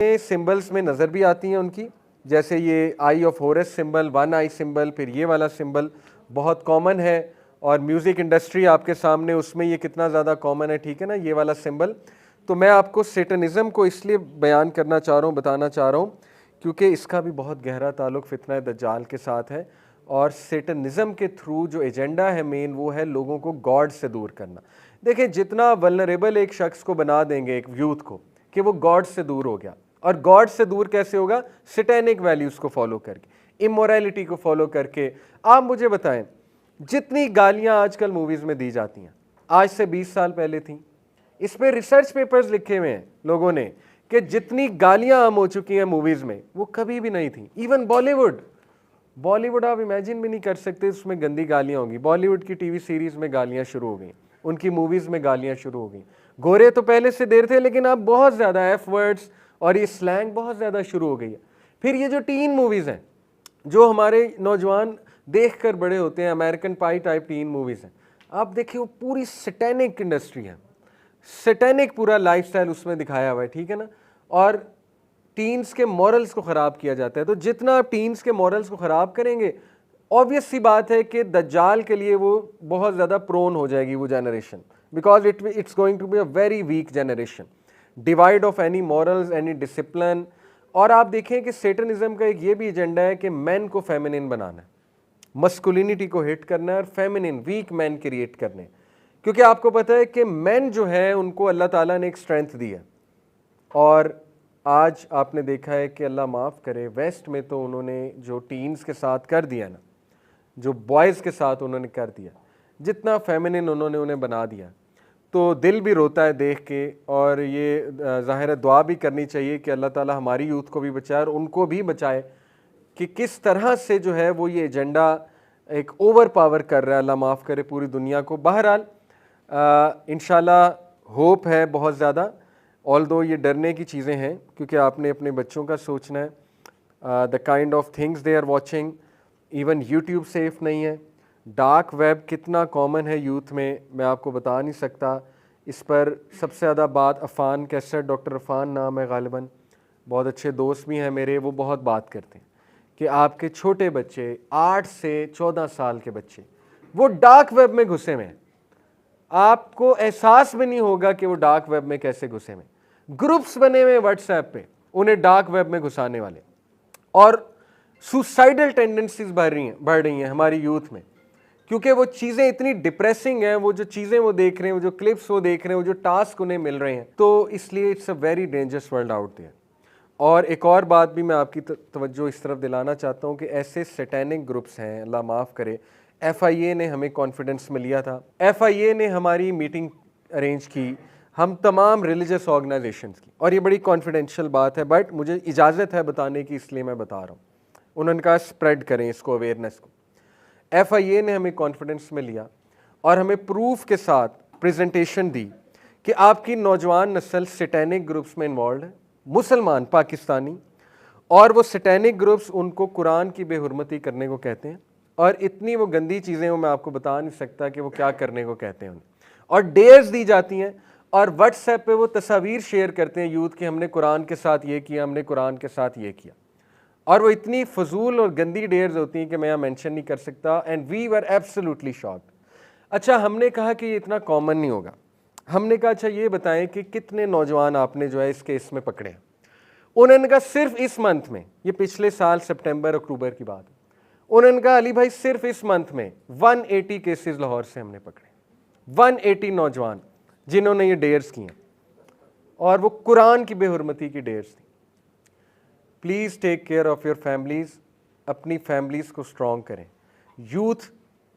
Symbols में नज़र भी आती हैं उनकी, जैसे ये eye of Horus symbol, one eye symbol, फिर ये वाला सिंबल बहुत कॉमन है और म्यूज़िक इंडस्ट्री आपके सामने, उसमें ये कितना ज़्यादा कॉमन है, ठीक है ना, ये वाला सिंबल। तो मैं आपको सेटनिज़म को इसलिए बयान करना चाह रहा हूँ, बताना चाह रहा हूँ, क्योंकि इसका भी बहुत गहरा ताल्लुक़ फितना दज्जाल के साथ है। और सेटनिज़म के थ्रू जो एजेंडा है मेन, वो है लोगों को गॉड से दूर करना। देखिए, जितना वल्नरेबल एक शख्स को बना देंगे, एक यूथ को, कि वो गॉड से दूर हो गया, और गॉड से दूर कैसे होगा? सैटेनिक वैल्यूज़ को फॉलो करके, इमोरलिटी को फॉलो करके। आप मुझे बताएं, जितनी गालियां आजकल मूवीज़ में दी जाती हैं, आज से 20 साल पहले थी। इस पर रिसर्च पेपर्स लिखे हुए हैं लोगों ने कि जितनी गालियां आम हो चुकी हैं मूवीज़ में, वो कभी भी नहीं थी। इवन बॉलीवुड आप इमेजिन भी नहीं कर सकते उसमें गंदी गालियां होंगी। बॉलीवुड की टीवी सीरीज़ में गालियां शुरू हो गई, उनकी मूवीज़ में गालियां शुरू हो गई। गोरे तो पहले से देर थे, लेकिन अब बहुत ज़्यादा एफ वर्ड्स और ये स्लैंग बहुत ज़्यादा शुरू हो गई है। फिर ये जो टीन मूवीज़ हैं, जो हमारे नौजवान देख कर बड़े होते हैं, अमेरिकन पाई टाइप टीन मूवीज़ हैं, आप देखिए वो पूरी सैटेनिक इंडस्ट्री है, सैटेनिक पूरा लाइफस्टाइल उसमें दिखाया हुआ है, ठीक है ना। और टीन्स के मॉरल्स को ख़राब किया जाता है। तो जितना आप टीन्स के मॉरल्स को ख़राब करेंगे, ऑब्वियस सी बात है कि दज्जाल के लिए वो बहुत ज़्यादा प्रोन हो जाएगी वो generation, because it's going to be a very weak generation, divide of any morals, any discipline. और आप देखें कि सेटनिज्म का एक ये भी एजेंडा है कि मैन को फेमिनिन बनाना है, मस्कुलिनिटी को हिट करना है और फेमिनिन वीक मैन क्रिएट करने। क्योंकि आपको पता है कि मैन जो है उनको अल्लाह ताला ने एक स्ट्रेंथ दी है, और आज आपने देखा है कि अल्लाह माफ़ करे, वेस्ट में तो उन्होंने जो टीन्स के साथ कर दिया ना, जो बॉयज़ के साथ उन्होंने कर दिया, जितना फेमिनिन उन्होंने उन्हें बना दिया, तो दिल भी रोता है देख के। और ये ज़ाहिर दुआ भी करनी चाहिए कि अल्लाह ताला हमारी यूथ को भी बचाए और उनको भी बचाए कि किस तरह से जो है वो ये एजेंडा एक ओवर पावर कर रहा है, अल्लाह माफ़ करे, पूरी दुनिया को। बहरहाल इंशाल्लाह होप है बहुत ज़्यादा, ऑल्दो ये डरने की चीज़ें हैं, क्योंकि आपने अपने बच्चों का सोचना है। The kind of things they are watching, even YouTube safe नहीं है। डार्क वेब कितना कॉमन है यूथ में, मैं आपको बता नहीं सकता। इस पर सबसे ज़्यादा बात अफ़ान कैसर, डॉक्टर अफ़ान नाम है गालिबन, बहुत अच्छे दोस्त भी हैं मेरे, वो बहुत बात करते हैं कि आपके छोटे बच्चे 8 से 14 साल के बच्चे वो डार्क वेब में घुसे हुए हैं, आपको एहसास भी नहीं होगा कि वो डार्क वेब में कैसे घुसे हुए। ग्रुप्स बने हुए व्हाट्सएप पे उन्हें डार्क वेब में घुसाने वाले, और सुसाइडल टेंडेंसीज बढ़ रही हैं हमारी यूथ में, क्योंकि वो चीज़ें इतनी डिप्रेसिंग हैं, वो जो चीज़ें वो देख रहे हैं, वो जो क्लिप्स वो देख रहे हैं, वो जो टास्क उन्हें मिल रहे हैं। तो इसलिए it's a very dangerous world out there. और एक और बात भी मैं आपकी तवज्जो इस तरफ दिलाना चाहता हूँ कि ऐसे सैटेनिक ग्रुप्स हैं, अल्लाह माफ़ करे, FIA ने हमें कॉन्फिडेंस में लिया था, FIA ने हमारी मीटिंग अरेंज की, हम तमाम रिलीजियस ऑर्गेनाइजेशंस की, और ये बड़ी कॉन्फिडेंशियल बात है, बट मुझे इजाज़त है बताने की, इसलिए मैं बता रहा हूँ। उन्होंने कहा स्प्रेड करें इसको, अवेयरनेस को। FIA ने हमें कॉन्फिडेंस में लिया और हमें प्रूफ के साथ प्रेजेंटेशन दी कि आपकी नौजवान नस्ल सैटेनिक ग्रुप्स में इन्वॉल्व है, मुसलमान पाकिस्तानी, और वो सैटेनिक ग्रुप्स उनको कुरान की बेहुरमती करने को कहते हैं, और इतनी वो गंदी चीज़ें वो मैं आपको बता नहीं सकता कि वो क्या करने को कहते हैं उन्हें। और डेयर्स दी जाती हैं, और व्हाट्सएप पे वो तस्वीर शेयर करते हैं यूथ कि हमने कुरान के साथ ये किया, हमने कुरान के साथ ये किया, और वो इतनी फजूल और गंदी डेयर्स होती हैं कि मैं यहाँ मेंशन नहीं कर सकता। And we were absolutely shocked. अच्छा, हमने कहा कि ये इतना कॉमन नहीं होगा। हमने कहा अच्छा ये बताएं कि कितने नौजवान आपने जो है इस केस में पकड़े हैं। उन्होंने कहा सिर्फ इस मंथ में, ये पिछले साल सितंबर अक्टूबर की बात है, उन्होंने कहा अली भाई सिर्फ इस मंथ में 180 केसेस लाहौर से हमने पकड़े, 180 नौजवान जिन्होंने ये डेयर्स किए, और वो कुरान की बेहुरमती की डेयर्स थी। Please take care of your families, अपनी फैमिलीज़ को स्ट्रॉन्ग करें। यूथ,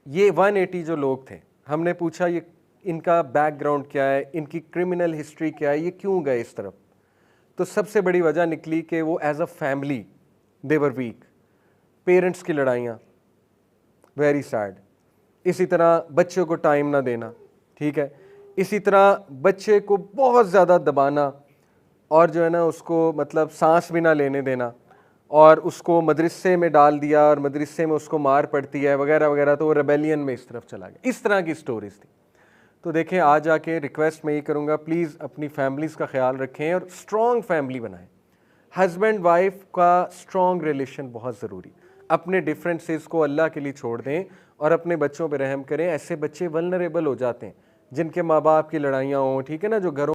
ये 180 जो लोग थे, हमने पूछा ये इनका बैकग्राउंड क्या है, इनकी क्रिमिनल हिस्ट्री क्या है, ये क्यों गए इस तरफ। तो सबसे बड़ी वजह निकली कि वो as a family they were weak. Parents की लड़ाइयाँ, वेरी सैड। इसी तरह बच्चों को टाइम ना देना, ठीक है, इसी तरह बच्चे को बहुत ज़्यादा दबाना, और जो है ना उसको मतलब सांस भी ना लेने देना, और उसको मदरसे में डाल दिया और मदरसे में उसको मार पड़ती है वगैरह वगैरह, तो वो रेबेलियन में इस तरफ चला गया। इस तरह की स्टोरीज थी। तो देखें, आज आके रिक्वेस्ट मैं ये करूँगा, प्लीज़ अपनी फैमिलीज़ का ख्याल रखें और स्ट्रॉन्ग फैमिली बनाएं। हस्बैंड वाइफ का स्ट्रॉन्ग रिलेशन बहुत ज़रूरी। अपने डिफरेंसेस को अल्लाह के लिए छोड़ दें और अपने बच्चों पे रहम करें। ऐसे बच्चे वल्नरेबल हो जाते हैं जिनके माँ बाप की लड़ाइयाँ हों, ठीक है ना, जो घरों